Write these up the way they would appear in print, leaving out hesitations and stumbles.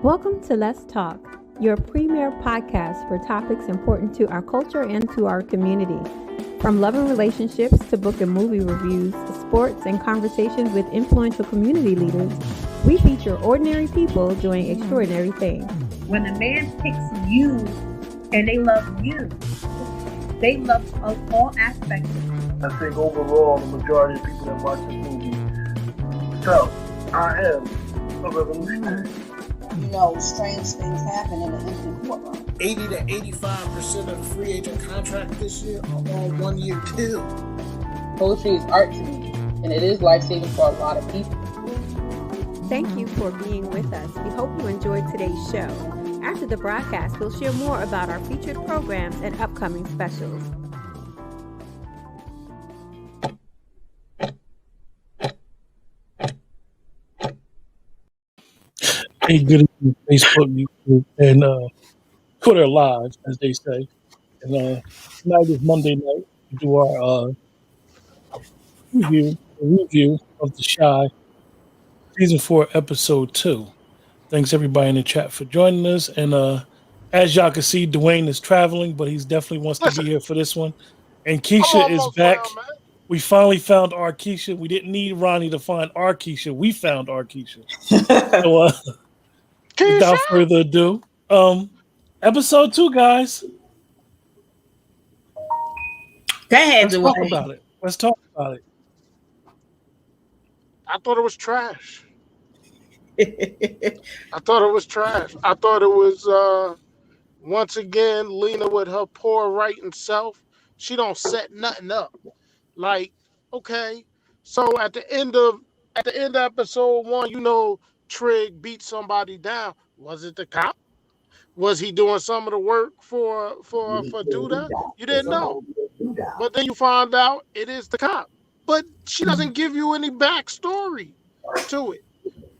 Welcome to Let's Talk, your premier podcast for topics important to our culture and to our community. From love and relationships to book and movie reviews, sports, and conversations with influential community leaders, we feature ordinary people doing extraordinary things. When a man picks you and they love you, they love all aspects of you. I think overall, the majority of people that watch this movie felt I am a revolutionary. You know, strange things happen in the empty courtroom. 80 to 85% of the free agent contract this year are all 1 year deal. Poetry is art to me, and it is life-saving for a lot of people. Thank you for being with us. We hope you enjoyed today's show. After the broadcast, we'll share more about our featured programs and upcoming specials. Hey, good evening, Facebook, YouTube, and Twitter Live, as they say. And tonight is Monday night. We do our review of The Chi, Season 4, Episode 2. Thanks, everybody in the chat, for joining us. And as y'all can see, Dwayne is traveling, but he definitely wants to be here for this one. And Keisha is back. We finally found our Keisha. We didn't need Ronnie to find our Keisha. We found our Keisha. So, without further ado, episode 2, guys. Go ahead, Let's talk about it. Let's talk about it. I thought it was trash. I thought it was once again Lena with her poor writing self. She don't set nothing up. Like, okay, so at the end of episode 1, you know, Trig beat somebody down. Was it the cop? Was he doing some of the work for Duda? You didn't know. But then you find out it is the cop. But she doesn't give you any backstory to it.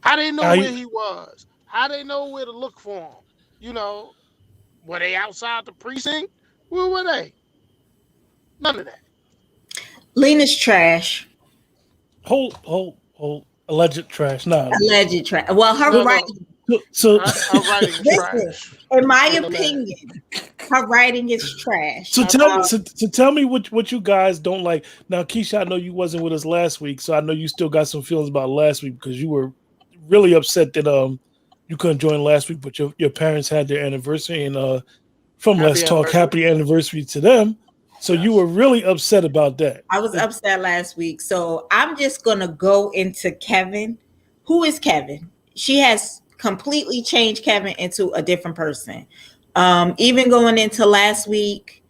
How they know where he was? How they know where to look for him? You know, were they outside the precinct? Where were they? None of that. Lena's trash. Hold. Alleged trash. No. Alleged trash. Well, her writing. So her writing is trash. In my opinion, her writing is trash. So tell me what you guys don't like. Now, Keisha, I know you wasn't with us last week, so I know you still got some feelings about last week because you were really upset that you couldn't join last week, but your parents had their anniversary, and from Let's Talk, happy anniversary to them. So you were really upset about that. I was upset last week. So I'm just going to go into Kevin. Who is Kevin? She has completely changed Kevin into a different person. Even going into last week,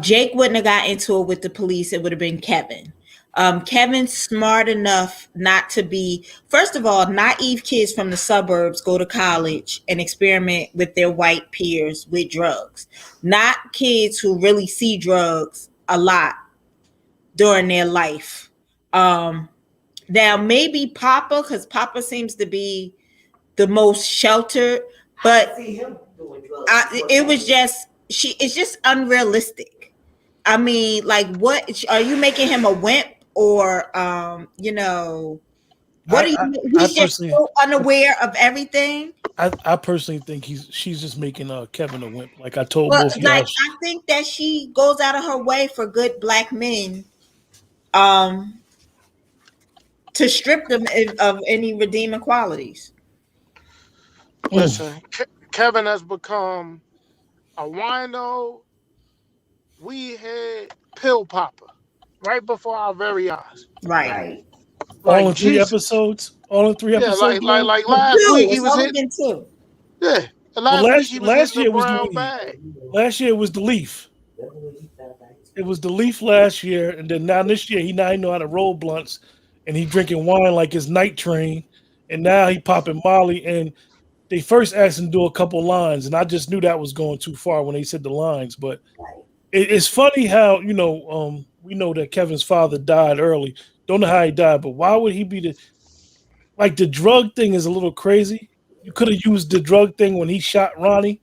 Jake wouldn't have got into it with the police. It would have been Kevin. Kevin's smart enough not to be, first of all, naive kids from the suburbs go to college and experiment with their white peers with drugs. Not kids who really see drugs a lot during their life. Now, maybe Papa, because Papa seems to be the most sheltered, but it was just, it's just unrealistic. I mean, like, what, are you making him a wimp? Or, you know, what are you? He's just so unaware of everything. I personally think she's just making Kevin a wimp. Like I told both like, y'all. I think that she goes out of her way for good black men, to strip them of any redeeming qualities. Listen, Kevin has become a wino. We had pill popper. Right before our very eyes. Right. All in 3 episodes? All in 3 episodes? Yeah, like last week he was hitting 2. Yeah. Last year was the leaf. Last year was the leaf. It was the leaf last year, and then now this year he know how to roll blunts, and he drinking wine like his night train, and now he popping Molly. And they first asked him to do a couple lines, and I just knew that was going too far when they said the lines. But it's funny how we know that Kevin's father died early. Don't know how he died, but why would he be the drug thing is a little crazy. You could have used the drug thing when he shot Ronnie.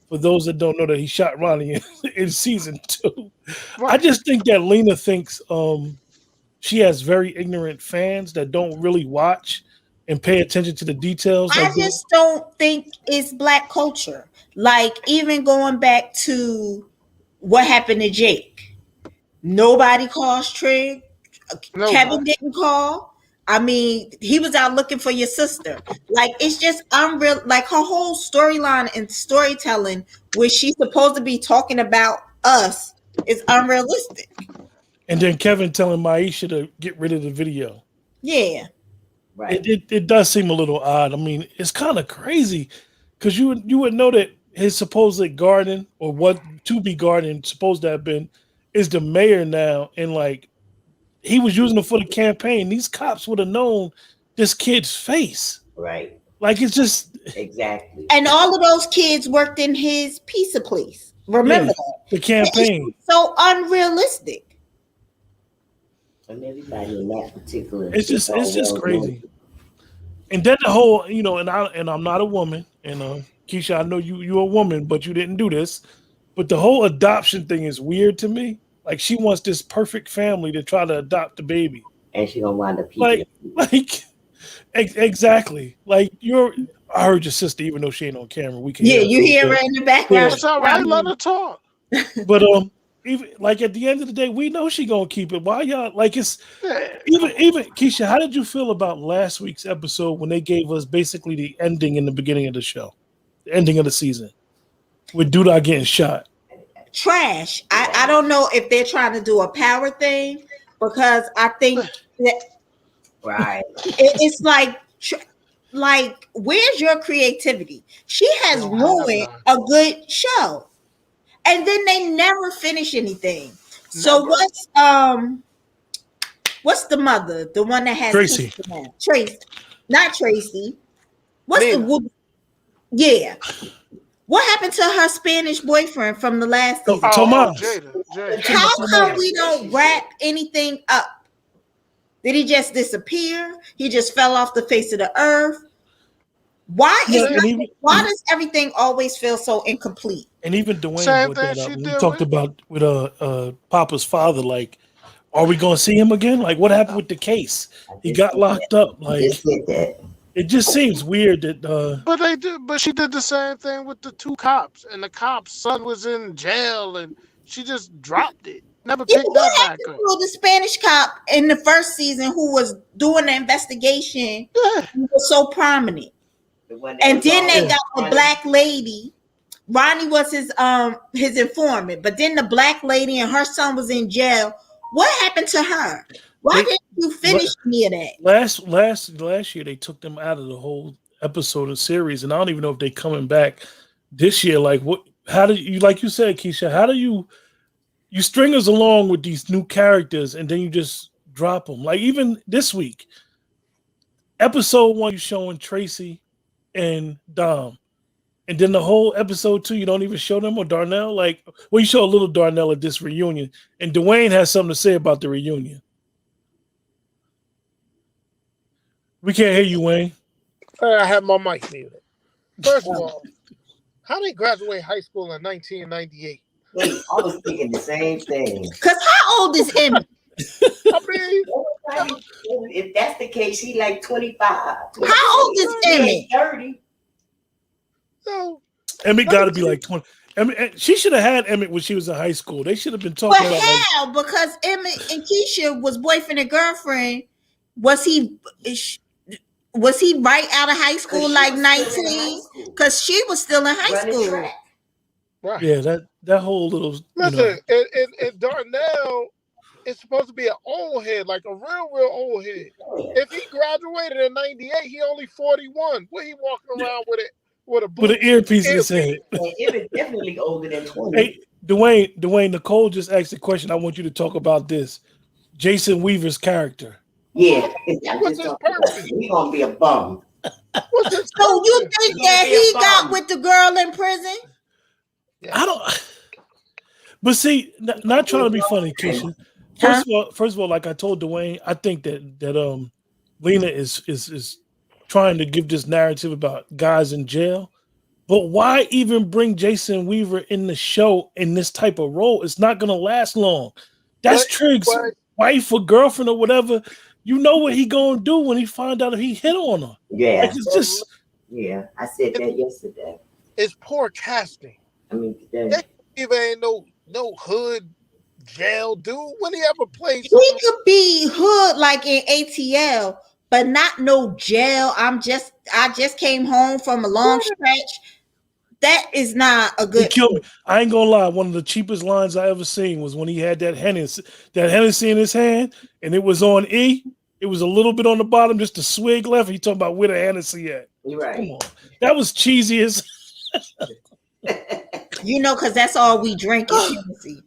For those that don't know that he shot Ronnie in season 2. Right. I just think that Lena thinks she has very ignorant fans that don't really watch. and pay attention to the details. I just don't think it's Black culture. Like, even going back to what happened to Jake. Nobody calls Trig. Kevin didn't call. I mean, he was out looking for your sister. Like, it's just unreal. Like, her whole storyline and storytelling, where she's supposed to be talking about us, is unrealistic. And then Kevin telling Maisha to get rid of the video. Yeah. Right. It does seem a little odd. I mean, it's kind of crazy because you would know that his supposed guardian, or what to be guardian supposed to have been, is the mayor now, and like he was using it for the campaign. These cops would have known this kid's face. Right. Like, it's just exactly. And all of those kids worked in his pizza place. Remember that? The campaign. It's so unrealistic. And everybody in that particular. It's just crazy. And then the whole, and I'm not a woman, and Keisha, I know you're a woman, but you didn't do this. But the whole adoption thing is weird to me. Like, she wants this perfect family to try to adopt the baby, and she gonna wind up exactly. Like, I heard your sister, even though she ain't on camera. We can. Yeah, you hear her in the background. It's all right. Let her talk. But even like at the end of the day, we know she gonna keep it. Why y'all like it's even Keisha? How did you feel about last week's episode when they gave us basically the ending in the beginning of the show, the ending of the season, with Duda getting shot? Trash. I don't know if they're trying to do a power thing, because I think that right. It's like where's your creativity? She has ruined a good show, and then they never finish anything. So what's the mother, the one that has Tracy? Tracy, not Tracy. What's Nina. the yeah? What happened to her Spanish boyfriend from the last season? Tomas. Jada. How come we don't wrap anything up? Did he just disappear? He just fell off the face of the earth? Why does everything always feel so incomplete? And even Dwayne brought that up. We talked about with Papa's father. Like, are we going to see him again? Like, what happened with the case? He got locked up. Like, it just seems weird that. But she did the same thing with the two cops, and the cop's son was in jail, and she just dropped it. Never picked that back up. The Spanish cop in the first season who was doing the investigation was so prominent. And then they got the black lady. Ronnie was his informant, but then the black lady and her son was in jail. What happened to her? Why didn't you finish any of that? Last year they took them out of the whole episode of series, and I don't even know if they're coming back this year. Like, what? How do you, like you said, Keisha? How do you string us along with these new characters and then you just drop them? Like, even this week, episode 1, you're showing Tracy and Dom, and then the whole episode 2, you don't even show them, or Darnell. Like, well, you show a little Darnell at this reunion, and Dwayne has something to say about the reunion. We can't hear you, Wayne. I have my mic muted. First of all, how did they graduate high school in 1998? I was thinking the same thing. Because how old is Emmett? I mean, if that's the case, he like 25. How old is Emmett? 30. No. Emmett got to be like 20. Emmett, she should have had Emmett when she was in high school. They should have been talking about. But how? Because Emmett and Keisha was boyfriend and girlfriend. Was he right out of high school, like 19? Because she was still in high school. Right. Yeah, that whole little. Listen, and Darnell is supposed to be an old head, like a real old head. If he graduated in 98, he only 41. What he walking around with it? With an earpiece in his head. It is definitely older than 20. Hey, Dwayne, Nicole just asked a question. I want you to talk about this. Jason Weaver's character. Yeah, what's his purpose? He's gonna be a bum. So you think that he got with the girl in prison? I don't. But see, not trying to be funny, Keisha. First of all, like I told Dwayne, I think that Lena is trying to give this narrative about guys in jail. But why even bring Jason Weaver in the show in this type of role? It's not going to last long. That's Trig's wife or girlfriend or whatever. you know what he gonna do when he find out if he hit on her. Yeah. Like, it's just. Yeah, I said that yesterday. It's poor casting. I mean, That even ain't no hood jail dude. When he ever played He something, could be hood like in ATL, but not no jail. I just came home from a long stretch. That is not a good. He killed me. I ain't gonna lie. One of the cheapest lines I ever seen was when he had that Hennessy in his hand, and it was on E. It was a little bit on the bottom, just a swig left. He talking about where the Hennessy at. You're right. Come on, that was cheesy as. You know, because that's all we drink is Hennessy.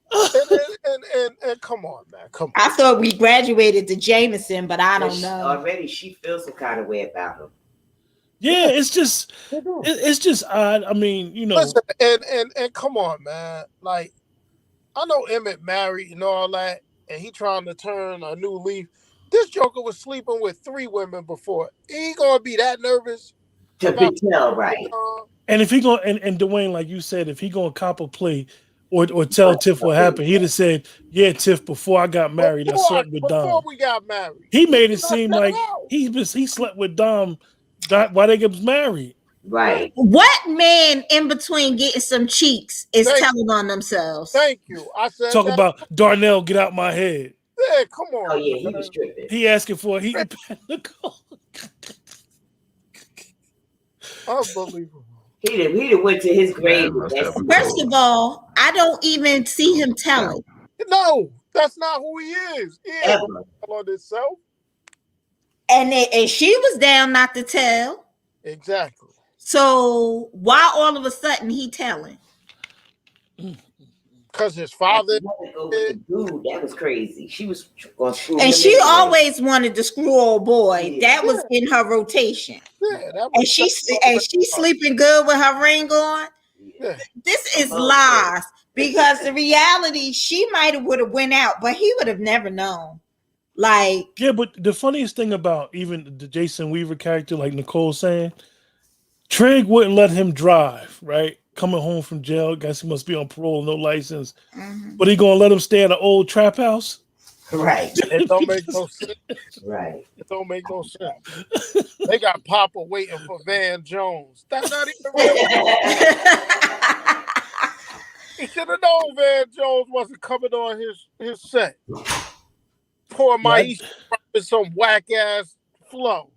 and come on, man, come on. I thought we graduated to Jameson, but I don't know. Already, she feels some kind of way about him. Yeah, it's just odd. I mean, you know. Listen, and come on, man. Like, I know Emmett married and all that, and he trying to turn a new leaf. This Joker was sleeping with 3 women before. He ain't gonna be that nervous to be tell right. And if he gonna and Dwayne, like you said, if he gonna cop a plea or tell Tiff what happened, he'd have said, "Yeah, Tiff, before I got married, I slept with Dom." Before we got married, he made it seem like he slept with Dom while they get married. Right. What man in between getting some cheeks is telling on themselves? Thank you. I said talk about Darnell, get out my head. Yeah, come on. Oh yeah, he was tripping. He asking for a heating pad. Unbelievable. He did went to his grave. First of all, I don't even see him telling. No, that's not who he is. He ain't on himself. And she was down not to tell. Exactly. So why all of a sudden he telling? Because his father. Dude, that was crazy. She was going to screw and she always wanted to screw old boy. Yeah. That was in her rotation. Yeah, that was and she sleeping good with her ring on. Yeah. This is lies because the reality, she might have would have went out, but he would have never known. Like, yeah, but the funniest thing about even the Jason Weaver character, like Nicole saying, Trig wouldn't let him drive, right? Coming home from jail, guess he must be on parole, no license. Mm-hmm. But he gonna let him stay at an old trap house? Right. It don't make no sense. Right. It don't make no sense. They got Papa waiting for Van Jones. That's not even real. He should have known Van Jones wasn't coming on his set. Poor Maisha with some whack ass flow.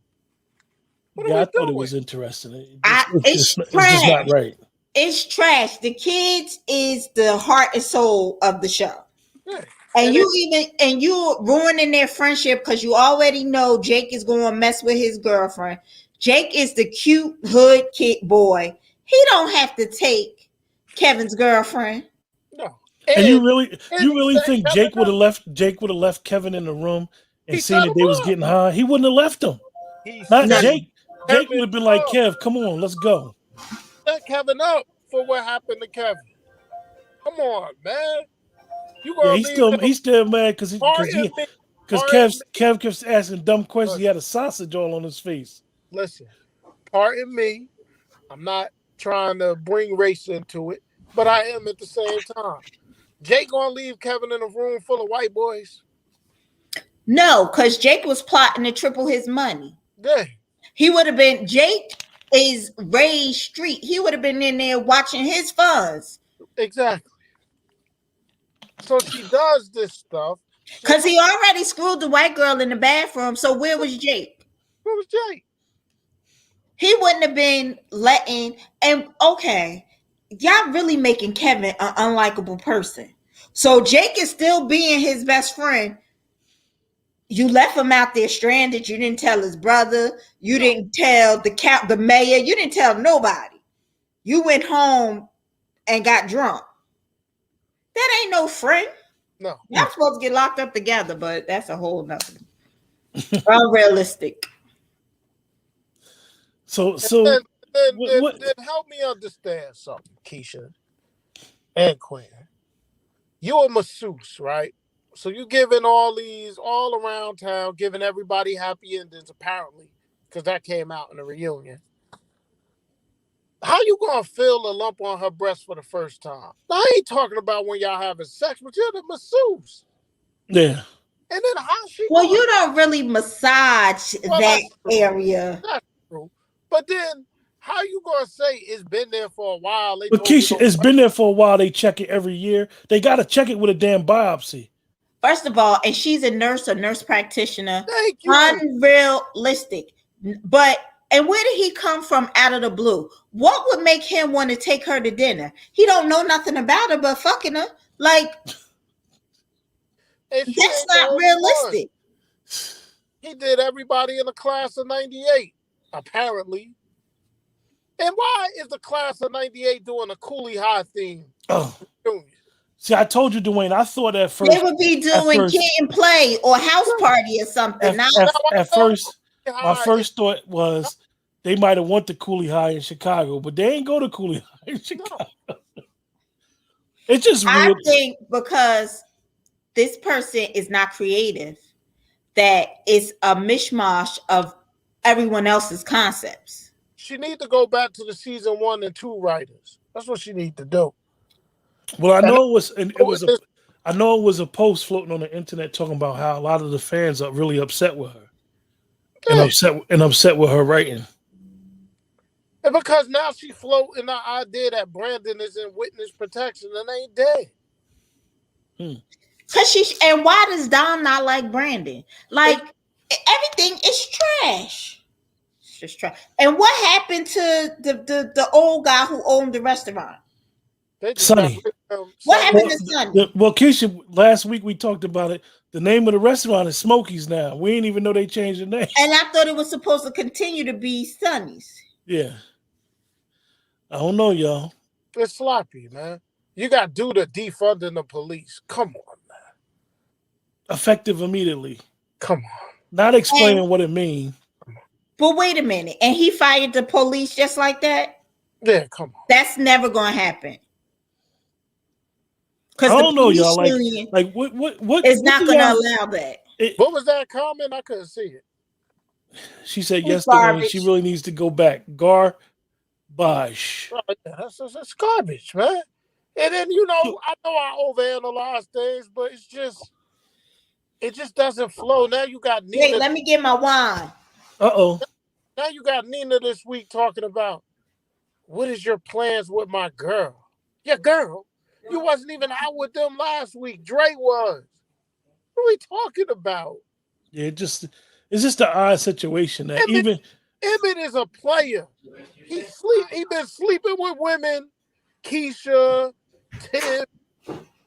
I thought it was interesting. It's just not right. It's trash. The kids is the heart and soul of the show. Yeah. And you ruining their friendship because you already know Jake is going to mess with his girlfriend. Jake is the cute hood kid boy. He don't have to take Kevin's girlfriend. No. And you really think Jake would have left Kevin in the room and seen that they was getting high? He wouldn't have left him. Not Jake. Jake would have been like, Kev, come on, let's go. Set Kevin up for what happened to Kevin. Come on, man. He's still mad because Kev keeps asking dumb questions. He had a sausage all on his face. Listen, pardon me. I'm not trying to bring race into it, but I am at the same time. Jake gonna leave Kevin in a room full of white boys? No, because Jake was plotting to triple his money. Yeah. He would have been, Jake is Ray's street. He would have been in there watching his funds. Exactly. So she does this stuff. Because he already screwed the white girl in the bathroom. So where was Jake? Where was Jake? He wouldn't have been letting, and okay, y'all really making Kevin an unlikable person. So Jake is still being his best friend. You left him out there stranded. You didn't tell his brother. You didn't tell the mayor. You didn't tell nobody. You went home and got drunk. That ain't no friend. No. Y'all supposed to get locked up together, but that's a whole nother. Unrealistic. So then help me understand something, Keisha and Quinn. You're a masseuse, right? So you giving all these all around town, giving everybody happy endings, apparently, because that came out in the reunion. How you gonna feel a lump on her breast for the first time? Now, I ain't talking about when y'all having sex, but you're the masseuse. Yeah. And then how she? Well, you don't really massage that area. That's true. But then, how you gonna say it's been there for a while? But Keisha, it's been there for a while. They check it every year. They got to check it with a damn biopsy. First of all, and she's a nurse practitioner. Thank you. Unrealistic. But and where did he come from out of the blue? What would make him want to take her to dinner? He don't know nothing about her but fucking her. Like, that's not realistic. He did everybody in the class of 98, apparently. And why is the class of 98 doing a Coolie High theme? Oh. See, I told you, Dwayne, I thought at first they would be doing Kid and Play or House Party or something. At first, my first thought was they might have went to Coolie High in Chicago, but they ain't go to Coolie High in Chicago. No. It's just weird. I think because this person is not creative, that it's a mishmash of everyone else's concepts. She need to go back to the season 1 and 2 writers. That's what she need to do. Well, I know it was a post floating on the internet talking about how a lot of the fans are really upset with her, and upset with her writing. And because now she floating the idea that Brandon is in witness protection and ain't dead. And why does Dom not like Brandon? Like, everything is trash. It's just trash. And what happened to the old guy who owned the restaurant? Sonny. What happened to Sonny? Well, Keisha, last week we talked about it. The name of the restaurant is Smokies now. We didn't even know they changed the name. And I thought it was supposed to continue to be Sonny's. Yeah. I don't know, y'all. It's sloppy, man. You got to do the defunding the police. Come on, man. Effective immediately. Come on. Not explaining what it means. But wait a minute. And he fired the police just like that? Yeah, come on. That's never going to happen. I don't know, y'all. Like what is not going to allow that. What was that comment? I couldn't see it. She said yesterday she really needs to go back. Garbage. That's garbage, man. And then, I know I overanalyze things, but it just doesn't flow. Now you got Nina. Wait, let me get my wine. Uh-oh. Now you got Nina this week talking about, what is your plans with my girl? Your girl? You wasn't even out with them last week. Dre was. What are we talking about? Yeah, it's just an odd situation that Emmett is a player. He been sleeping with women, Keisha, Tiff,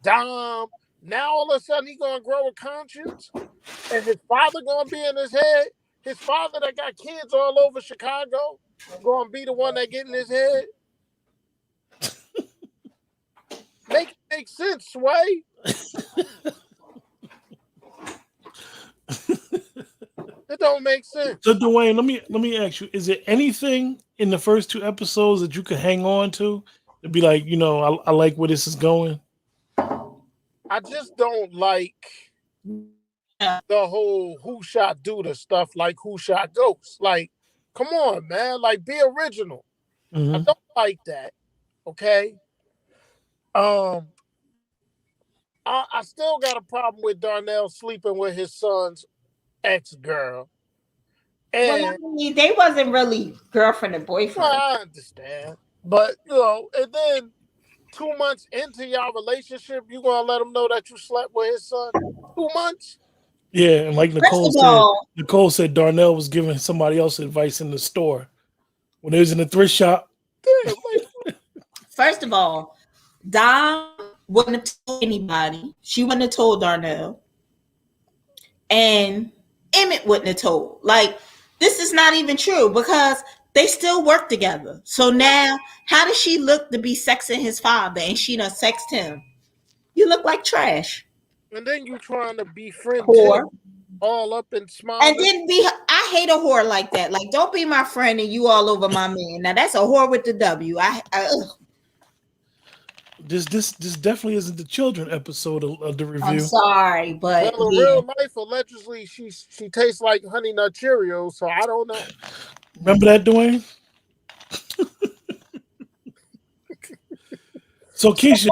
Dom. Now all of a sudden he gonna grow a conscience, and his father gonna be in his head. His father that got kids all over Chicago gonna be the one that get in his head. Make sense, Sway. It don't make sense. So Dwayne, let me ask you: is there anything in the first 2 episodes that you could hang on to be like, I like where this is going? I just don't like the whole who shot Duda stuff, like who shot Ghost. Like, come on, man. Like, be original. Mm-hmm. I don't like that. Okay. I still got a problem with Darnell sleeping with his son's ex-girl. And they wasn't really girlfriend and boyfriend. Well, I understand. But, and then 2 months into y'all relationship, you gonna let him know that you slept with his son? 2 months? Yeah, and like Nicole said Darnell was giving somebody else advice in the store when they was in the thrift shop. First of all, Dom wouldn't have told anybody. She wouldn't have told Darnell. And Emmett wouldn't have told. Like, this is not even true because they still work together. So now, how does she look to be sexing his father and she done sexed him? You look like trash. And then you trying to befriend him all up and smile. And then I hate a whore like that. Like, don't be my friend and you all over my man. Now that's a whore with the W. This definitely isn't the children episode of the review. I'm sorry, but in real life, allegedly, she tastes like Honey Nut Cheerios, so I don't know. Remember that, Dwayne? So Keisha,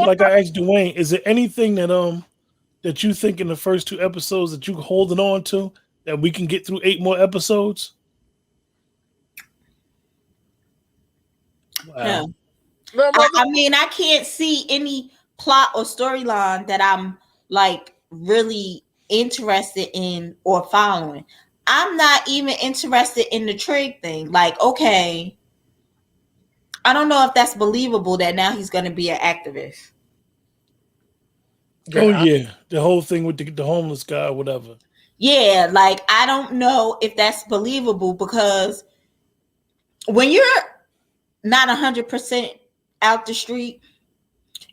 like I asked Dwayne, is there anything that that you think in the first 2 episodes that you holding on to that we can get through 8 more episodes? Wow. No. I mean, I can't see any plot or storyline that I'm like really interested in or following. I'm not even interested in the Trig thing. Like, okay, I don't know if that's believable that now he's going to be an activist. Oh yeah, the whole thing with the homeless guy or whatever. Yeah, like I don't know if that's believable because when you're not 100% out the street,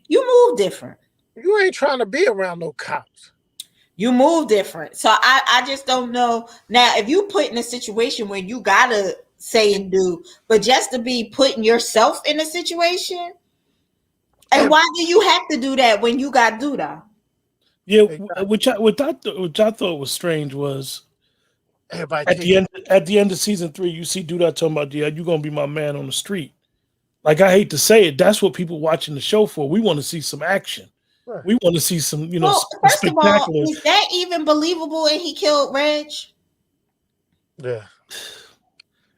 you move different. You ain't trying to be around no cops. You move different. So I just don't know. Now, if you put in a situation where you gotta say and do, but just to be putting yourself in a situation, and why do you have to do that when you got Duda? Yeah, which I thought was strange was at the end of season 3, you see Duda talking about, yeah, you're gonna be my man on the street. Like, I hate to say it, that's what people watching the show for. We want to see some action. Right. We want to see some, first spectacular. Of all, is that even believable? And he killed Reg? Yeah.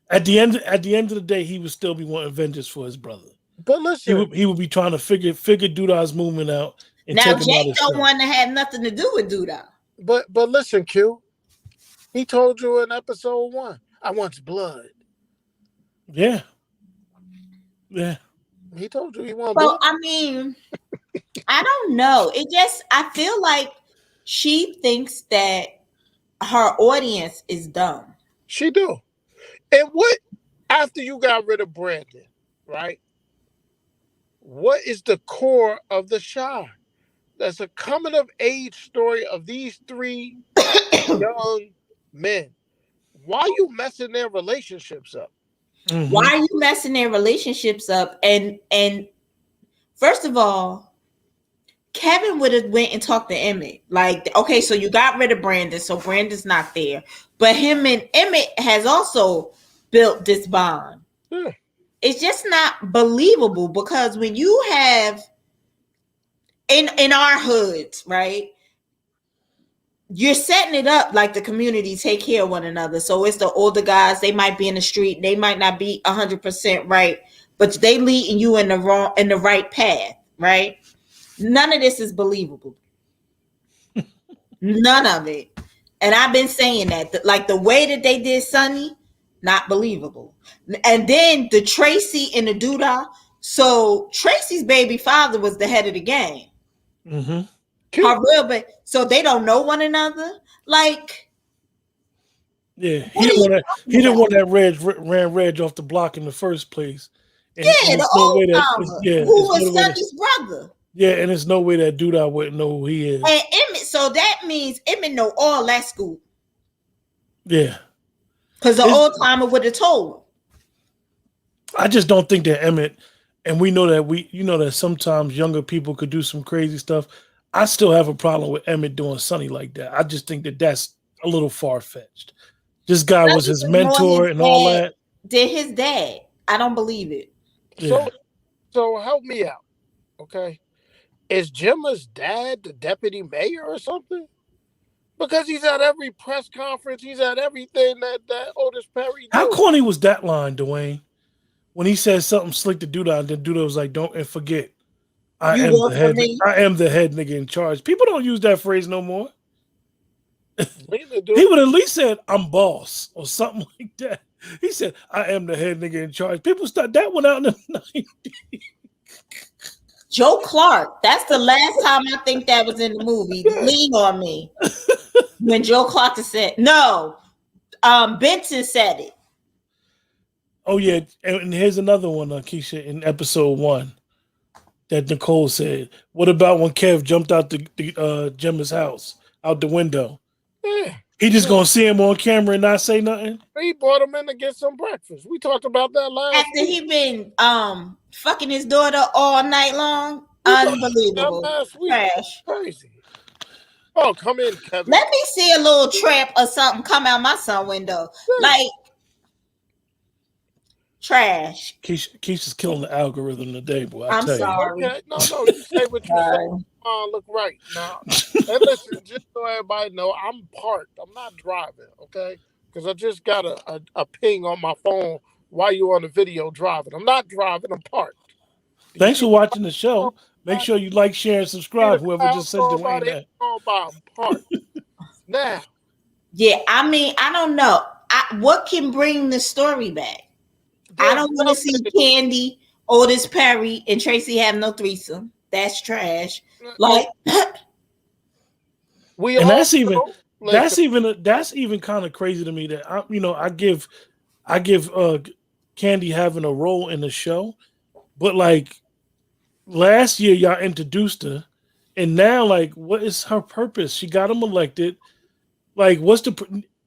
At the end of the day, he would still be wanting vengeance for his brother. But listen, he would be trying to figure Duda's movement out. And now Jake don't want to have nothing to do with Duda. But listen, Q. He told you in episode 1, I want blood. Yeah. Yeah. He told you he wanted blood. Well, I mean, I don't know. I feel like she thinks that her audience is dumb. She do. And what, after you got rid of Brandon, right? What is the core of the Shy? That's a coming of age story of these 3 young men. Why you messing their relationships up? Mm-hmm. Why are you messing their relationships up? And first of all, Kevin would have went and talked to Emmett. Like, okay, so you got rid of Brandon, so Brandon's not there. But him and Emmett has also built this bond. Yeah. It's just not believable because when you have in our hoods, right? You're setting it up like the community take care of one another. So it's the older guys, they might be in the street, they might not be 100% right, but they leading you in the right path, right? None of this is believable. None of it. And I've been saying that, like the way that they did Sonny, not believable. And then the Tracy and the Duda. So Tracy's baby father was the head of the gang. Mm-hmm. So they don't know one another. Like, yeah, he didn't want that ran Reg off the block in the first place. And, yeah, the old who was Sonny's brother. Yeah, and there's no way that Duda wouldn't know who he is. And Emmett, so that means Emmett know all that scoop. Yeah, because the old timer would have told him. I just don't think that Emmett, and we know that that sometimes younger people could do some crazy stuff. I still have a problem with Emmett doing Sonny like that. I just think that that's a little far-fetched. This guy was his mentor and all that. Did his dad? I don't believe it. Yeah. So help me out, okay? Is Gemma's dad the deputy mayor or something? Because he's at every press conference, he's at everything that Otis Perry does. How corny was that line, Dwayne? When he said something slick to Duda, and then Duda was like, "Don't forget, I am the head nigga in charge." People don't use that phrase no more. He would at least said, "I'm boss" or something like that. He said, "I am the head nigga in charge." People start that one out in the 90s. Joe Clark. That's the last time I think that was in the movie. Lean on me. When Joe Clark said no, Benson said it. Oh yeah, and here's another one, Keisha, in episode 1 that Nicole said. What about when Kev jumped out the Gemma's house out the window? Yeah. He just gonna see him on camera and not say nothing? He brought him in to get some breakfast. We talked about that last after he been fucking his daughter all night long. Unbelievable. Trash. Crazy. Oh, come in, Kevin. Let me see a little trap or something come out my son window. Yeah. Like trash. Keisha's killing the algorithm today, boy. I'm sorry. Okay. No, you say what you say. look right now. And listen, just so everybody know, I'm parked. I'm not driving, okay? Because I just got a ping on my phone while you're on the video driving. I'm not driving. I'm parked. Do you Thanks see for watching the show. Make the sure you like, share, and subscribe. Whoever just said clouds Dwayne that. I'm parked. Now. Yeah, I mean, I don't know. What can bring the story back? I don't want to see Candy, Otis Perry, and Tracy have no threesome. That's trash. Like, and that's even kind of crazy to me that I give Candy having a role in the show, but like last year y'all introduced her, and now like what is her purpose? She got them elected. Like,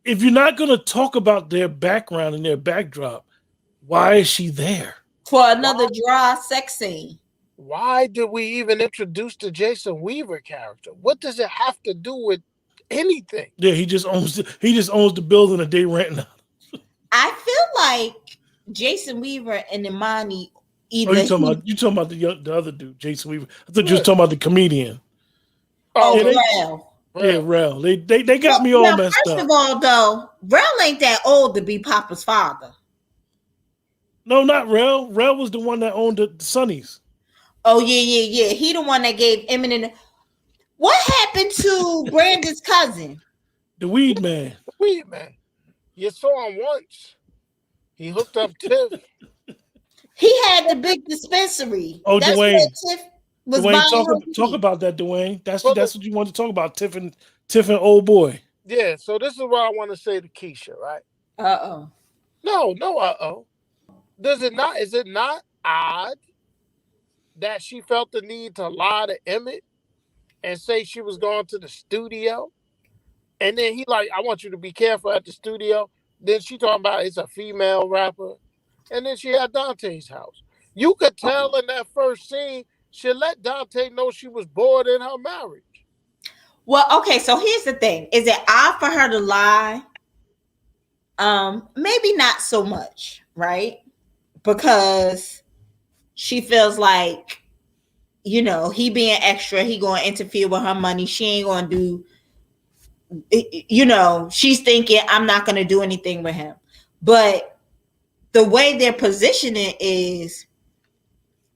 if you're not gonna talk about their background and their backdrop, why is she there? For another dry sex scene. Why did we even introduce the Jason Weaver character? What does it have to do with anything? Yeah, he just owns the building that they renting out. I feel like Jason Weaver and Imani either. Oh, you talking about the other dude, Jason Weaver? I thought you was talking about the comedian. Rel. Yeah, Rel. They got me all messed up. First of all, though, Rel ain't that old to be Papa's father. No, not Rel. Rel was the one that owned the Sunnies. Oh, yeah. He the one that gave Eminem. What happened to Brandon's cousin? The weed man. The weed man. You saw him once. He hooked up Tiff. He had the big dispensary. Oh, that's Dwayne. Tiff was Dwayne, talk about that, Dwayne. That's what you want to talk about, Tiff and old boy. Yeah, so this is what I want to say to Keisha, right? Uh-oh. No, uh-oh. Is it not odd that she felt the need to lie to Emmett and say she was going to the studio? And then he like, I want you to be careful at the studio. Then she talking about it's a female rapper. And then she had Dante's house. You could tell in that first scene, she let Dante know she was bored in her marriage. Well, okay, so here's the thing. Is it odd for her to lie? Maybe not so much, right? Because she feels like, he being extra, he going to interfere with her money. She ain't going to do, she's thinking, I'm not going to do anything with him. But the way they're positioning is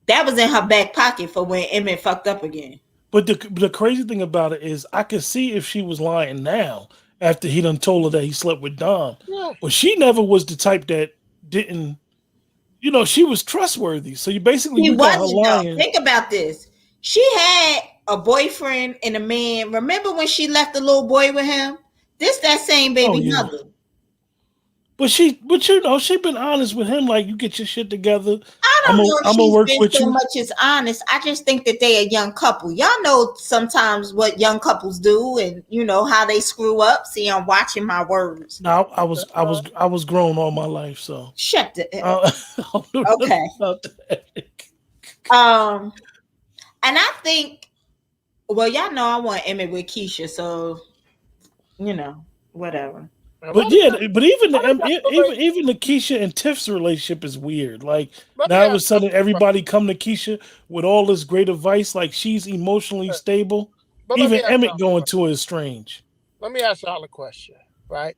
that was in her back pocket for when Emmett fucked up again. But the crazy thing about it is I could see if she was lying now after he done told her that he slept with Dom. Yeah. But she never was the type that didn't, she was trustworthy. So you basically got her lying. Think about this. She had a boyfriend and a man. Remember when she left the little boy with him? That same baby mother. But she been honest with him. Like, you get your shit together. I don't know if she's been so much as honest. I just think that they a young couple. Y'all know sometimes what young couples do, and how they screw up. See, I'm watching my words. No, I was grown all my life, so shut the okay. And I think, well, y'all know I want Emmett with Keisha, so whatever. But even the Keisha and Tiff's relationship is weird. Like, now all of a sudden everybody come to Keisha with all this great advice, like she's emotionally stable. Even Emmett going to her is strange. Let me ask y'all a question, right?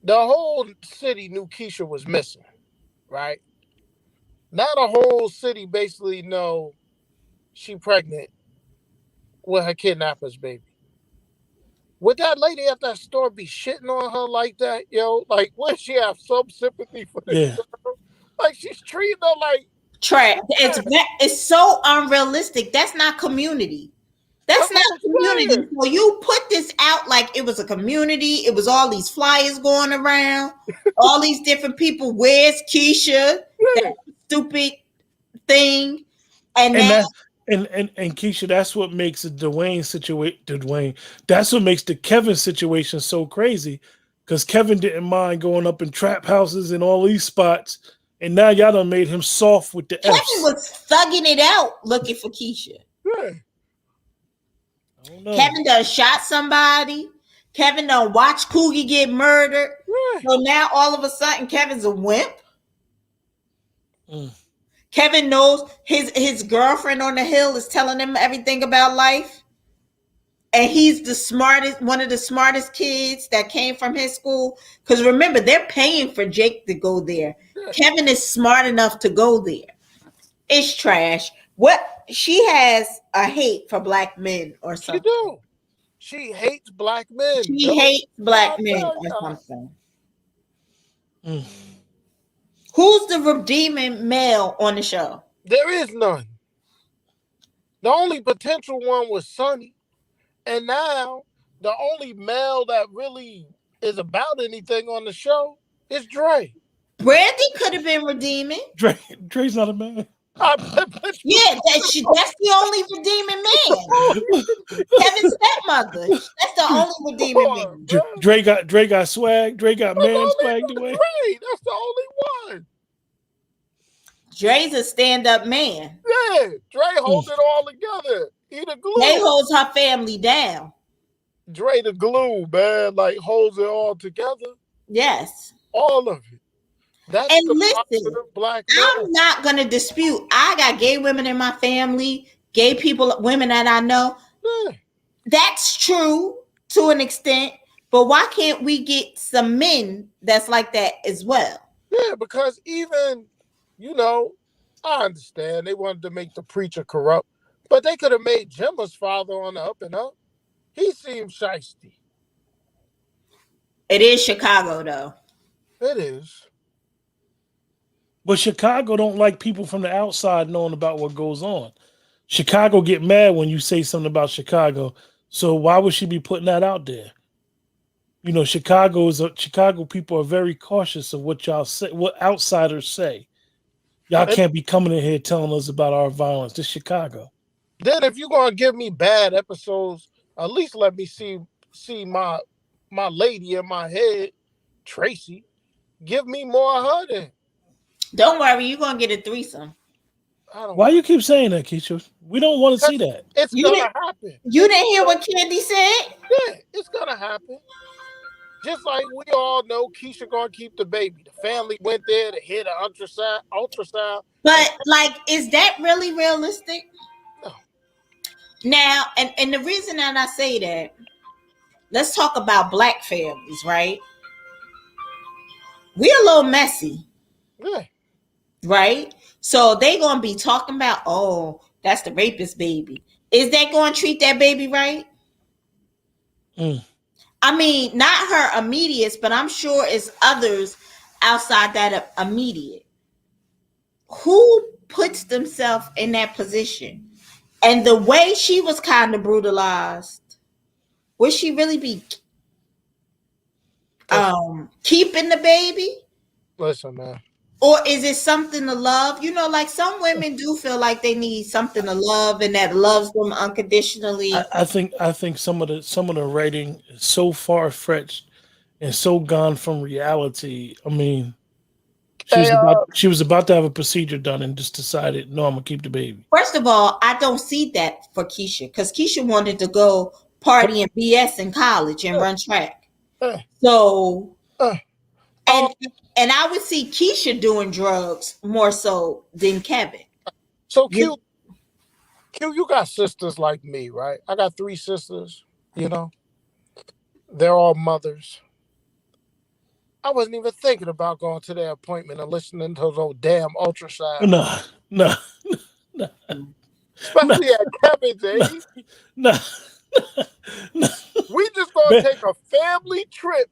The whole city knew Keisha was missing, right? Now the whole city basically know she pregnant with her kidnapper's baby. Would that lady at that store be shitting on her like that, yo? Like, would she have some sympathy for this girl? Like, she's treating her like trash. It's so unrealistic. That's not community. That's not community. So you put this out like it was a community. It was all these flyers going around, all these different people. Where's Keisha? That stupid thing. And Keisha, that's what makes the Dwayne situation. That's what makes the Kevin situation so crazy, because Kevin didn't mind going up in trap houses and all these spots, and now y'all done made him soft with the Kevin F's. was thugging it out looking for Keisha. Yeah. Kevin done shot somebody. Kevin done watched Coogie get murdered. Yeah. So now all of a sudden Kevin's a wimp. Kevin knows his girlfriend on the hill is telling him everything about life. And he's the smartest, one of the smartest kids that came from his school. Because remember, they're paying for Jake to go there. Kevin is smart enough to go there. It's trash. What she has a hate for black men or something. She do. She hates black men. She hates black men or something. Who's the redeeming male on the show? There is none. The only potential one was Sonny. And now, the only male that really is about anything on the show is Dre. Brandy could have been redeeming. Dre's not a man. Yeah, that's the only redeeming man. Kevin's stepmother. That's the only redeeming man. Dre got swag. Dre got man swag. Dre, that's the only one. Dre's a stand-up man. Yeah, Dre holds it all together. He the glue. Dre holds her family down. Dre the glue, man. Like, holds it all together. Yes. All of it. That's and the listen, black I'm not going to dispute. I got gay women in my family, gay people, women that I know. Yeah. That's true to an extent. But why can't we get some men that's like that as well? Yeah, because even, I understand they wanted to make the preacher corrupt, but they could have made Gemma's father on the up and up. He seems shiesty. It is Chicago, though. It is. But Chicago don't like people from the outside knowing about what goes on. Chicago get mad when you say something about Chicago. So why would she be putting that out there? Chicago people are very cautious of what y'all say, what outsiders say. Y'all can't be coming in here telling us about our violence. This Chicago. Then if you're gonna give me bad episodes, at least let me see my lady in my head, Tracy. Give me more of her then. Don't worry, you're going to get a threesome. Why you keep saying that, Keisha? We don't want to see that. It's going to happen. You didn't hear what Candy said? Yeah, it's going to happen. Just like we all know Keisha going to keep the baby. The family went there to hear the ultrasound. But, is that really realistic? No. Now, and the reason that I say that, let's talk about black families, right? We're a little messy. Yeah. Right? So they gonna be talking about, oh, that's the rapist baby. Is that going to treat that baby right? I mean, not her immediates, but I'm sure it's others outside that immediate. Who puts themselves in that position? And the way she was kind of brutalized, would she really be keeping the baby? Listen, man. Or is it something to love? Some women do feel like they need something to love and that loves them unconditionally. I think some of the writing is so far-fetched and so gone from reality. I mean, she was about to have a procedure done and just decided, no, I'm gonna keep the baby. First of all, I don't see that for Keisha, because Keisha wanted to go party and BS in college and run track. So and I would see Keisha doing drugs more so than Kevin. So Q, you got sisters like me, right? I got 3 sisters, They're all mothers. I wasn't even thinking about going to their appointment and listening to those damn ultrasound. No. Especially at Kevin's age. No. We just gonna take a family trip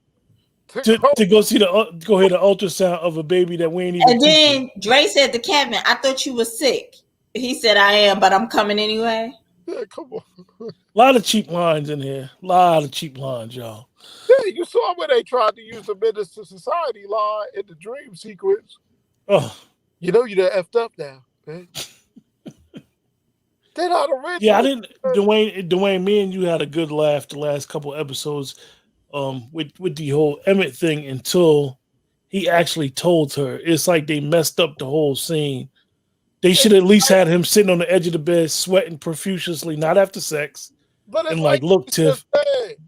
to go hear the ultrasound of a baby that we ain't even. And then Dre said to Kevin, I thought you were sick. He said, I am, but I'm coming anyway. Yeah, come on. A lot of cheap lines in here. A lot of cheap lines, y'all. Yeah, you saw when they tried to use the Menace to Society line in the dream sequence. Oh. You done effed up now, man. They're not original. Yeah, I didn't. Dwayne, me and you had a good laugh the last couple episodes with the whole Emmett thing until he actually told her. It's like they messed up the whole scene. They should at least had him sitting on the edge of the bed, sweating profusely, not after sex. But and look, Tiff,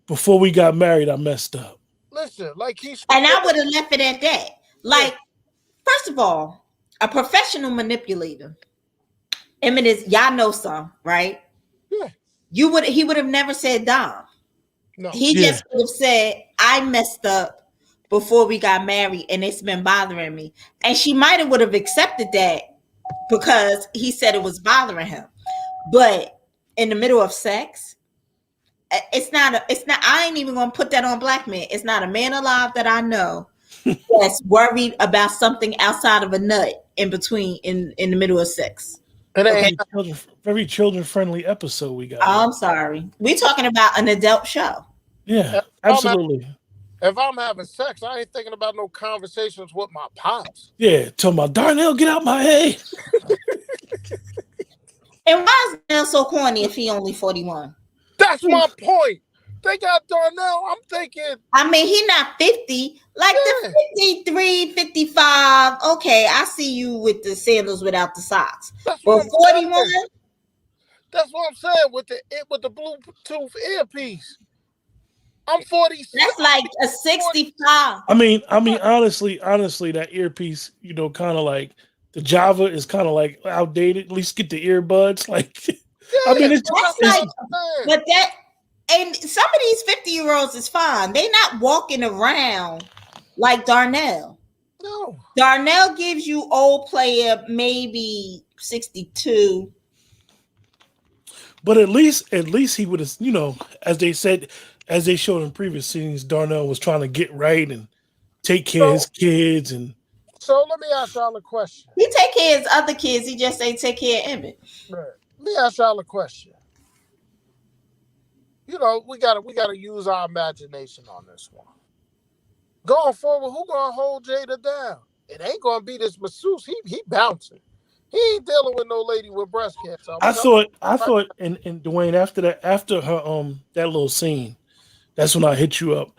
before we got married, I messed up. Listen, and I would have left it at that. First of all, a professional manipulator. Emmett is, y'all know some, right? Yeah. He would have never said Dom. No. He just would have said, I messed up before we got married and it's been bothering me. And she might have would have accepted that because he said it was bothering him. But in the middle of sex, it's not, I ain't even gonna put that on black men. It's not a man alive that I know that's worried about something outside of a nut in between in the middle of sex. Very children friendly episode we got. I'm sorry. We're talking about an adult show. Yeah, absolutely. If I'm having sex, I ain't thinking about no conversations with my pops. Yeah, talking about Darnell, get out my head. And why is Darnell so corny if he only 41? That's my point. They got Darnell. I'm thinking. I mean, he not 50. Like the 53, 55. Okay, I see you with the sandals without the socks. But 41? That's what I'm saying with the Bluetooth earpiece. I'm 46. That's like a 65. I mean, honestly, that earpiece, kind of like the Java is kind of like outdated. At least get the earbuds. Like, I mean, it's like, but that, and some of these 50-year-olds is fine. They not walking around like Darnell. No. Darnell gives you old player maybe 62. But at least he would have, as they showed in previous scenes, Darnell was trying to get right and take care of his kids. And so let me ask y'all a question. He take care of his other kids. He just ain't take care of Emmett. Right. Let me ask y'all a question. We gotta use our imagination on this one. Going forward, who gonna hold Jada down? It ain't gonna be this masseuse. He bouncing. He ain't dealing with no lady with breast cancer. I thought, and Dwayne, after her that little scene, that's when I hit you up.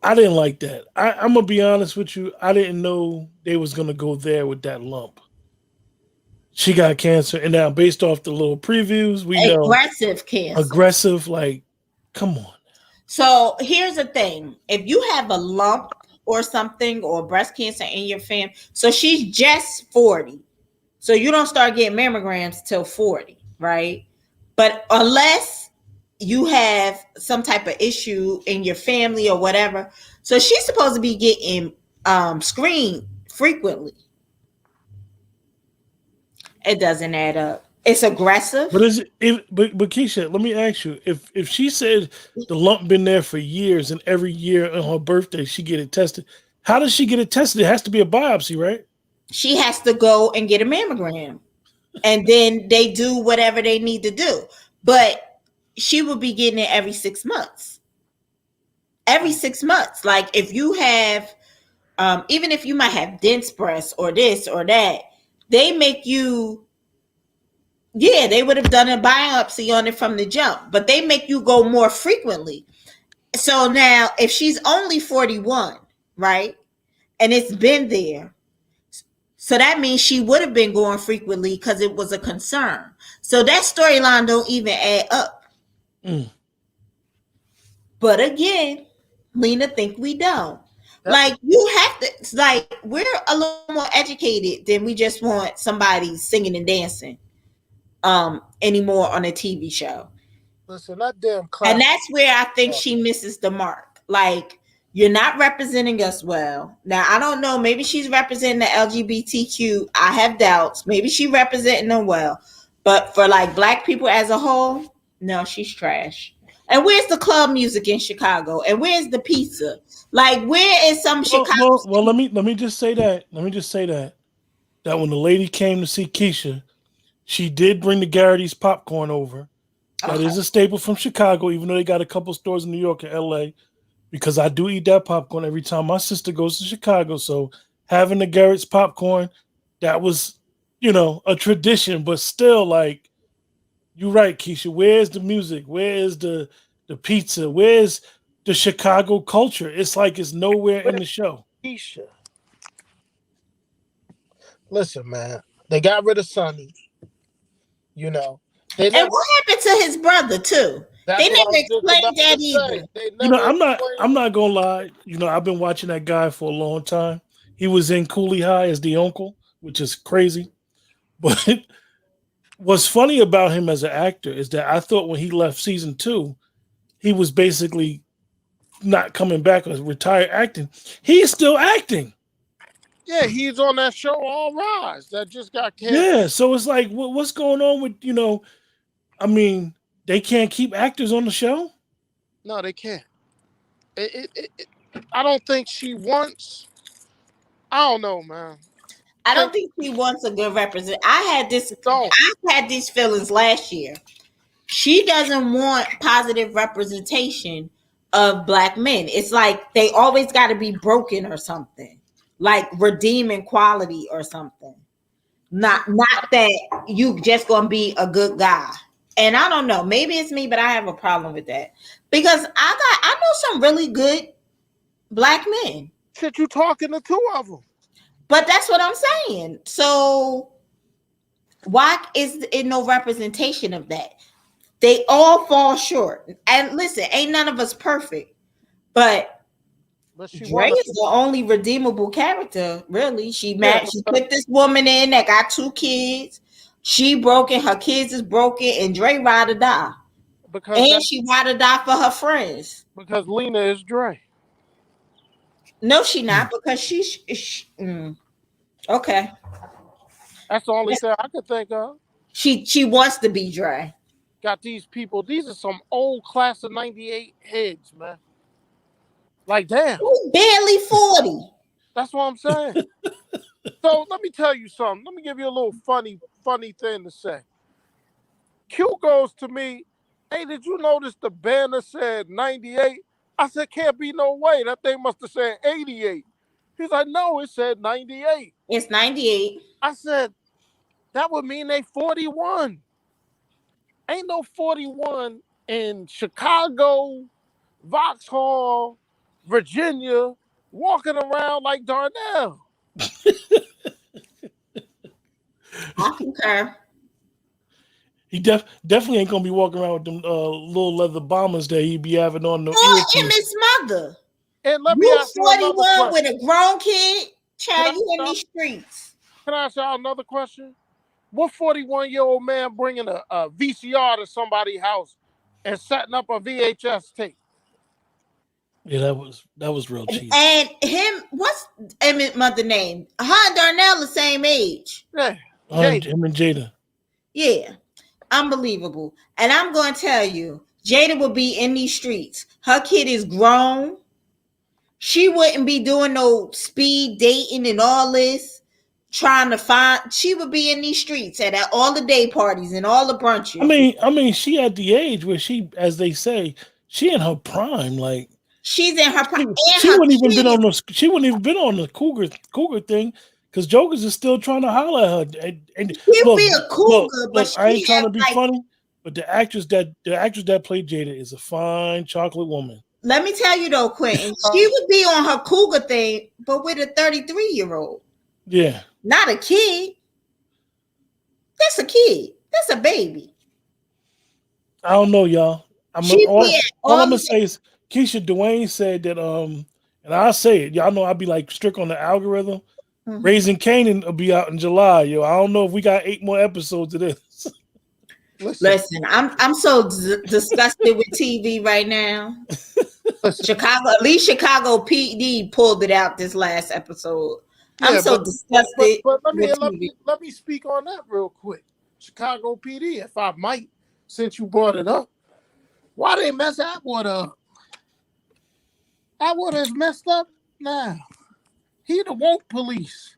I didn't like that. I'm gonna be honest with you. I didn't know they was gonna go there with that lump. She got cancer, and now based off the little previews, we know aggressive cancer. Aggressive, like, come on. So here's the thing: if you have a lump or something or breast cancer in your family, so she's just 40. So you don't start getting mammograms till 40, right? But unless you have some type of issue in your family or whatever, so she's supposed to be getting screened frequently. It doesn't add up. It's aggressive. But but Keisha, let me ask you: if she said the lump been there for years and every year on her birthday she get it tested, how does she get it tested? It has to be a biopsy, right? She has to go and get a mammogram, and then they do whatever they need to do. But she will be getting it every 6 months. Every 6 months. Like if you have, even if you might have dense breasts or this or that, they make you, they would have done a biopsy on it from the jump, but they make you go more frequently. So now if she's only 41, right, and it's been there, so that means she would have been going frequently because it was a concern. So that storyline don't even add up. But again, Lena think we don't. Like you have to, like we're a little more educated than we just want somebody singing and dancing anymore on a TV show. Listen, that damn class. And that's where I think she misses the mark. Like, you're not representing us well. Now, I don't know. Maybe she's representing the LGBTQ. I have doubts. Maybe she's representing them well. But for like black people as a whole, no, she's trash. And where's the club music in Chicago? And where's the pizza? Like, where is some Chicago? Well, let me just say that. That when the lady came to see Keisha, she did bring the Garrity's popcorn over. That is a staple from Chicago, even though they got a couple stores in New York and LA. Because I do eat that popcorn every time my sister goes to Chicago. So having the Garrett's popcorn, that was, a tradition. But still, like, you're right, Keisha. Where's the music? Where is the pizza? Where's the Chicago culture? It's like it's nowhere in the show. Keisha. Listen, man. They got rid of Sonny. And what happened to his brother, too? They never explained that either. I'm not gonna lie. I've been watching that guy for a long time. He was in Cooley High as the uncle which is crazy. But what's funny about him as an actor is that I thought when he left season 2, he was basically not coming back as retired acting. He's still acting. Yeah, he's on that show All Rise that just got canceled. Yeah, so it's like, what's going on with, I mean, they can't keep actors on the show? No, they can't. I don't think she wants. I don't know, man. I don't think she wants a good represent. I had these feelings last year. She doesn't want positive representation of Black men. It's like they always got to be broken or something, like redeeming quality or something. Not that you just gonna be a good guy. And I don't know, maybe it's me, but I have a problem with that because I know some really good Black men. Shit, you talking to 2 of them? But that's what I'm saying. So why is it no representation of that? They all fall short. And listen, ain't none of us perfect. But Dre is the only redeemable character, really. She put this woman in that got 2 kids. She broken, her kids is broken, and Dre ride or die. She ride or die for her friends. Because Lena is Dre. No, she not, because okay. That's the only thing I could think of. She wants to be Dre. Got these people. These are some old class of 98 heads, man. Like, damn. Who's barely 40. That's what I'm saying. So let me tell you something. Let me give you a little funny thing to say. Q goes to me, hey, did you notice the banner said 98? I said, can't be no way. That thing must have said 88. He's like, no, it said 98. It's 98. I said, that would mean they 41. Ain't no 41 in Chicago, Vauxhall, Virginia, walking around like Darnell. I concur. He definitely ain't gonna be walking around with them little leather bombers that he be having on the earpiece. And his mother. And let me ask you 41 with a grown kid. Child, you in these streets. Can I ask y'all another question? What 41-year-old man bringing a VCR to somebody's house and setting up a VHS tape? Yeah, that was real cheap. And him, what's Emmett's mother name? Her and Darnell the same age. Yeah, him and Jada. Yeah, unbelievable. And I'm going to tell you, Jada will be in these streets. Her kid is grown. She wouldn't be doing no speed dating and all this. Trying to find, she would be in these streets at all the day parties and all the brunches. I mean, she at the age where she, as they say, she in her prime. Like she's in her prime. She wouldn't even been on the. She wouldn't even been on the cougar thing because Jokers is still trying to holler at her. And she'll be a cougar, but I ain't trying to be funny, but the actress that played Jada is a fine chocolate woman. Let me tell you though, Quentin, she would be on her cougar thing, but with a 33-year-old. Yeah. Not a kid. That's a kid. That's a baby. I don't know, y'all. All I'm gonna say is Keisha Dwayne said that and I'll say it. Y'all know I'll be like strict on the algorithm. Mm-hmm. Raising Kanan will be out in July, yo. I don't know if we got 8 more episodes of this. Listen, I'm so disgusted with TV right now. Chicago, at least Chicago PD pulled it out this last episode. Yeah, I'm so disgusted. But let me speak on that real quick. Chicago PD, if I might, since you brought it up. Why they mess Atwood up? Atwood is messed up now. He the woke police.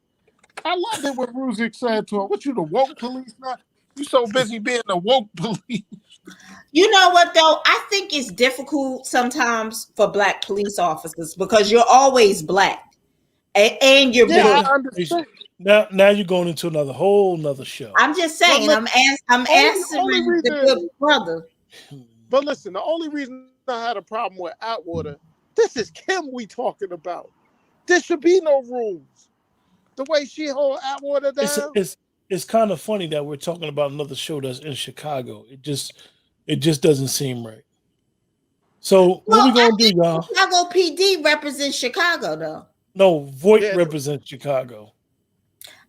I love it when Ruzik said to him, what, you the woke police now? You so busy being the woke police. You know what, though? I think it's difficult sometimes for Black police officers because you're always Black. And you're big. Now you're going into another show. I'm just saying. I'm answering the good brother. But listen, the only reason I had a problem with Atwater, this is Kim we talking about. There should be no rules. The way she hold Atwater down. It's kind of funny that we're talking about another show that's in Chicago. It just doesn't seem right. So what we gonna do, y'all? Chicago PD represents Chicago, though. No, Voight represents Chicago.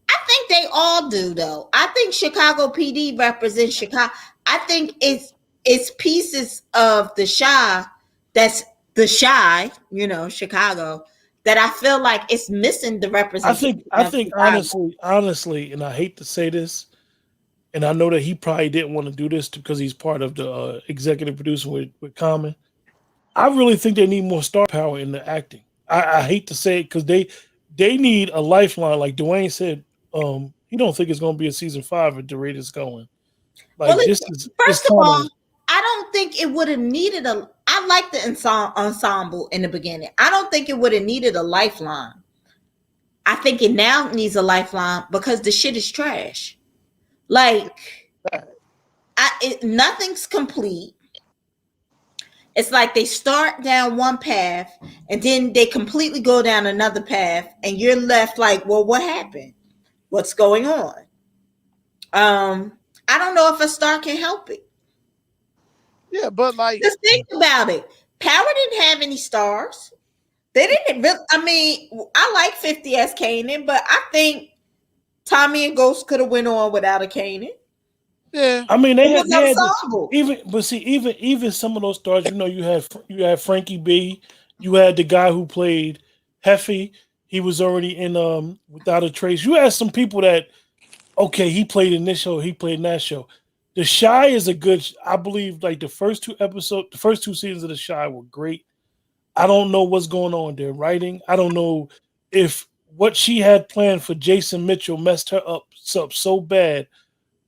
I think all do though. I think Chicago PD represents Chicago. I think it's pieces of the Chi that's the Chi, Chicago, that I feel like it's missing the representation I of think Chicago. honestly, and I hate to say this, and I know that he probably didn't want to do this because he's part of the executive producer with Common. I really think they need more star power in the acting. I hate to say it because they need a lifeline. Like Dwayne said, he don't think it's going to be a season 5 at the rate it's going. Well, Like this is it's first of kind all, of. I don't think it would have needed a. I like the ensemble in the beginning. I don't think it would have needed a lifeline. I think it now needs a lifeline because the shit is trash. Like, nothing's complete. It's like they start down one path and then they completely go down another path, and you're left like, well, what happened? What's going on? I don't know if a star can help it. Yeah, but like, Just think about it. Power didn't have any stars. They didn't really. I mean, I like 50 as Kanan, but I think Tommy and Ghost could have went on without a Kanan. Yeah, I mean, It they was had ensemble. even some of those stars. You had Frankie B. You had the guy who played Heffy. He was already in Without a Trace. You had some people that he played in this show, he played in that show. The Shy is a good. I believe like the first two seasons of The Shy were great. I don't know what's going on there writing. I don't know if what she had planned for Jason Mitchell messed her up so bad.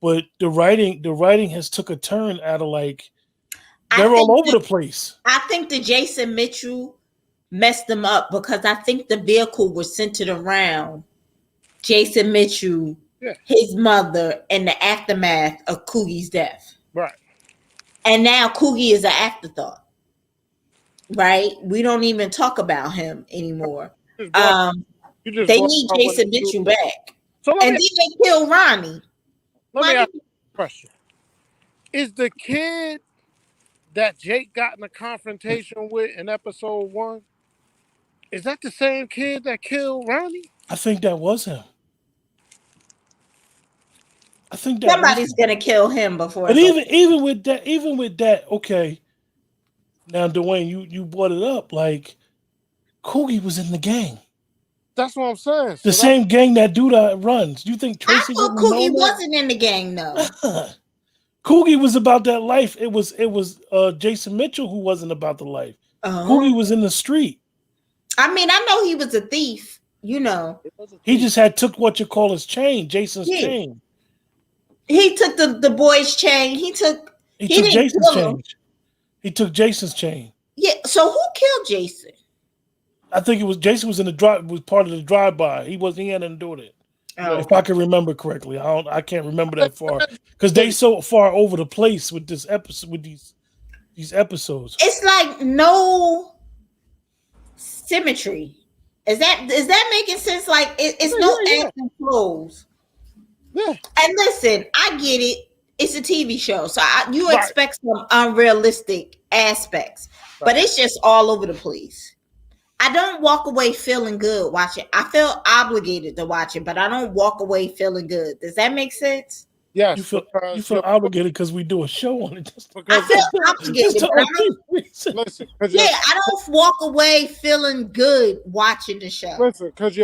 But the writing has took a turn out of like they're all over the place. I think the Jason Mitchell messed them up because I think the vehicle was centered around Jason Mitchell, his mother, and the aftermath of Coogie's death. Right. And now Coogie is an afterthought. Right? We don't even talk about him anymore. They need Jason Mitchell back. And then they kill Ronnie. Let me ask you a question. Is the kid that Jake got in a confrontation with in episode 1, is that the same kid that killed Ronnie? I think that was him. I think that somebody's gonna kill him before. But even with that, okay. Now, Dwayne, you brought it up. Like Coogie was in the gang. That's what I'm saying. The same gang that dude runs. You think Tracy? I thought Coogie wasn't in the gang though. Coogie was about that life. It was Jason Mitchell who wasn't about the life. Coogie was in the street. I mean, I know he was a thief. He just took what you call his chain, Jason's chain. He took the boy's chain. He took Jason's chain. He took Jason's chain. Yeah. So who killed Jason? I think it was Jason was was part of the drive-by. He had nothing to do with it. If I can remember correctly. I can't remember that far because they so far over the place with this episode with these episodes. It's like no symmetry. Is that making sense? Like it's no ebbs and flows. Yeah. And listen, I get it. It's a TV show, so you expect some unrealistic aspects, but it's just all over the place. I don't walk away feeling good watching. I feel obligated to watch it, but I don't walk away feeling good. Does that make sense? Yes. You feel obligated because we do a show on it. I feel obligated. I don't walk away feeling good watching the show. Listen, because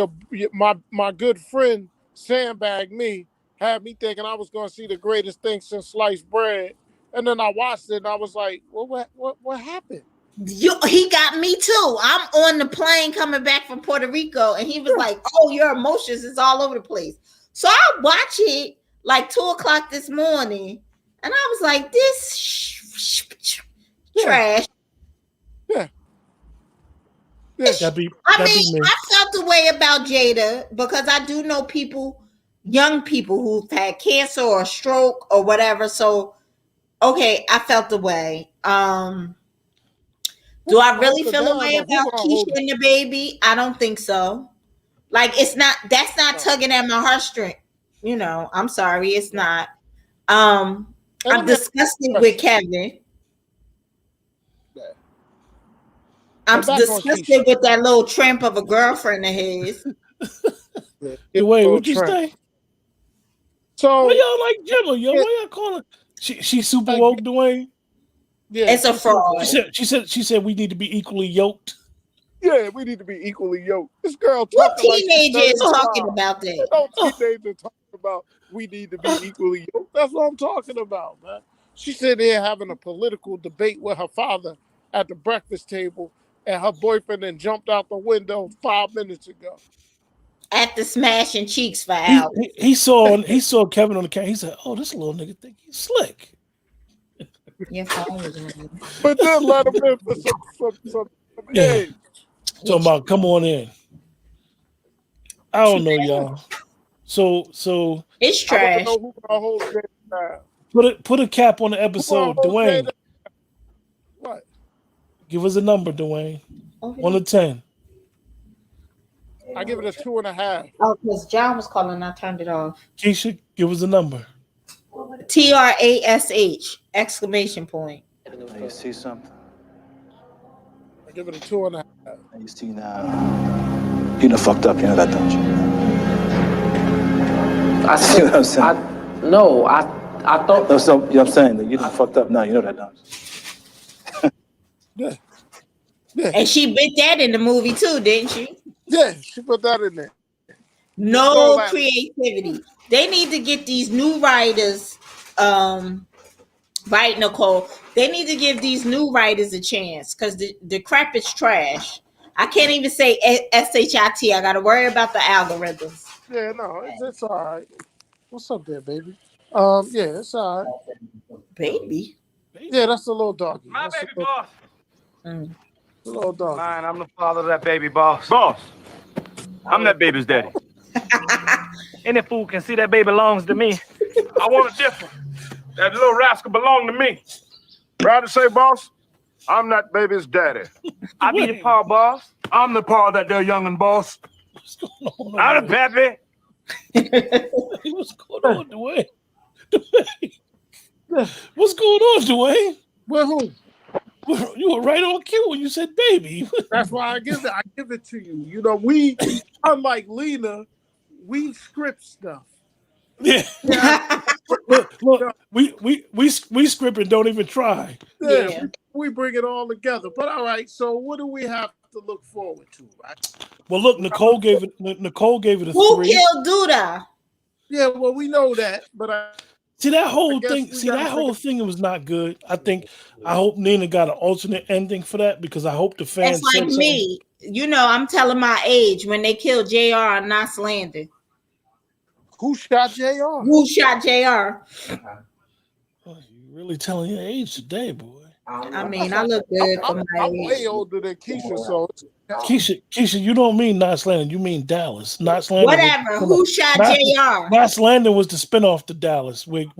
my good friend sandbagged me, had me thinking I was going to see the greatest thing since sliced bread, and then I watched it and I was like, well, what happened? He got me too. I'm on the plane coming back from Puerto Rico, and he was like, "Oh, your emotions is all over the place." So I watch it like 2:00 this morning, and I was like, "This trash." Yeah. I felt the way about Jada because I do know young people who've had cancer or a stroke or whatever. So, okay, I felt the way. Do I really feel the way about Keisha and the baby? I don't think so. Like that's not tugging at my heartstring. I'm sorry, it's not. I'm disgusted with Kevin. I'm disgusted with that little tramp of a girlfriend of his. Wait, what'd you say? So why y'all like Gemma, yo? Why y'all call her? She super woke, Dwayne. Yeah, it's a fraud. She said we need to be equally yoked. Yeah, we need to be equally yoked. This girl What talking like she's teenager is 35. talking about that? No teenager talking about we need to be equally yoked. That's what I'm talking about, man. She sitting there having a political debate with her father at the breakfast table, and her boyfriend then jumped out the window 5 minutes ago. At the smashing cheeks for He, hours. he saw Kevin on the camera. He said, "Oh, this little nigga think he's slick." Your phone was ringing. But then let him in for some eggs. Talking about come on in. I don't know, y'all. So It's I want trash. to know who gonna hold Jada down. put a cap on the episode, Who gonna hold Dwayne. Jada? What? Give us a number, Dwayne. 1 to 10. I give it a 2.5. Oh, because John was calling, I turned it off. Keisha, give us a number. TRASH! Exclamation point. You see something? I give it a 2.5. You see now. You done fucked up, you know that, don't you? I See what I'm saying? I thought. No, so, you know what I'm saying? That you done fucked up now, you know that, don't you? Yeah. And she bit that in the movie too, didn't she? Yeah, she put that in there. No creativity. They need to get these new writers, right, Nicole? They need to give these new writers a chance because the crap is trash. I can't even say SHIT. I got to worry about the algorithms. Yeah, no, it's all right. What's up there, baby? Yeah, it's all right. Baby? Yeah, that's a little doggy. My That's baby boss. a little doggy. Mine, I'm the father of that baby boss. Boss, I'm that baby's daddy. Any fool can see that baby belongs to me. I want it different. That little rascal belong to me. Proud to say, boss, I'm that baby's daddy. I be the paw, boss. I'm the paw that there youngin' boss. What's going on? I'm the pappy. What's going on, Dwayne? What's going on, Dwayne? With who? You were right on cue when you said baby. That's why I give it to you. You know, we, unlike Lena, we script stuff. Yeah. Look, we script and don't even try. Yeah. We bring it all together. But all right, so what do we have to look forward to, right? Well, look, Nicole gave it a 3. Who killed Duda? Yeah, well, we know that, but that whole thing was not good. I hope Nina got an alternate ending for that because I hope the fans. It's like me. You know, I'm telling my age when they killed JR on Knots Landing. Who shot JR? Who shot JR? Oh, you really telling your age today, boy. I mean, I look good for my I'm age. way older than Keisha, so Keisha, you don't mean Knots Landing, you mean Dallas. Knots Landing. Whatever. Who shot JR? Knots Landing was the spinoff to Dallas when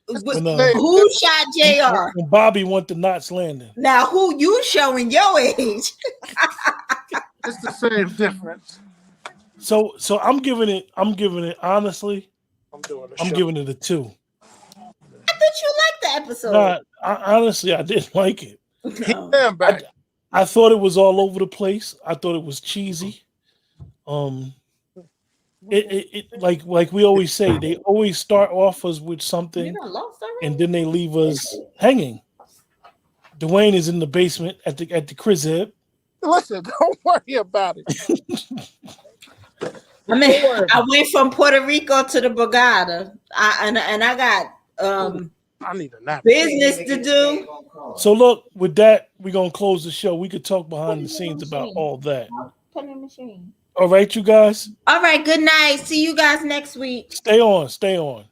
who shot JR? When Bobby went to Knots Landing. Now, who you showing your age? It's the same difference. So I'm giving it honestly. I'm giving it a 2. I thought you liked the episode. Nah, honestly, I didn't like it. No. I thought it was all over the place. I thought it was cheesy. It like we always say, they always start off us with something, and then they leave us hanging. Dwayne is in the basement at the crib. Listen, don't worry about it. I mean, I went from Puerto Rico to the Borgata, and I got I need a nap. Business to do. So look, with that, we're gonna close the show. We could talk behind the scenes about all that. Put in the machine. All right, you guys. All right, good night. See you guys next week. Stay on.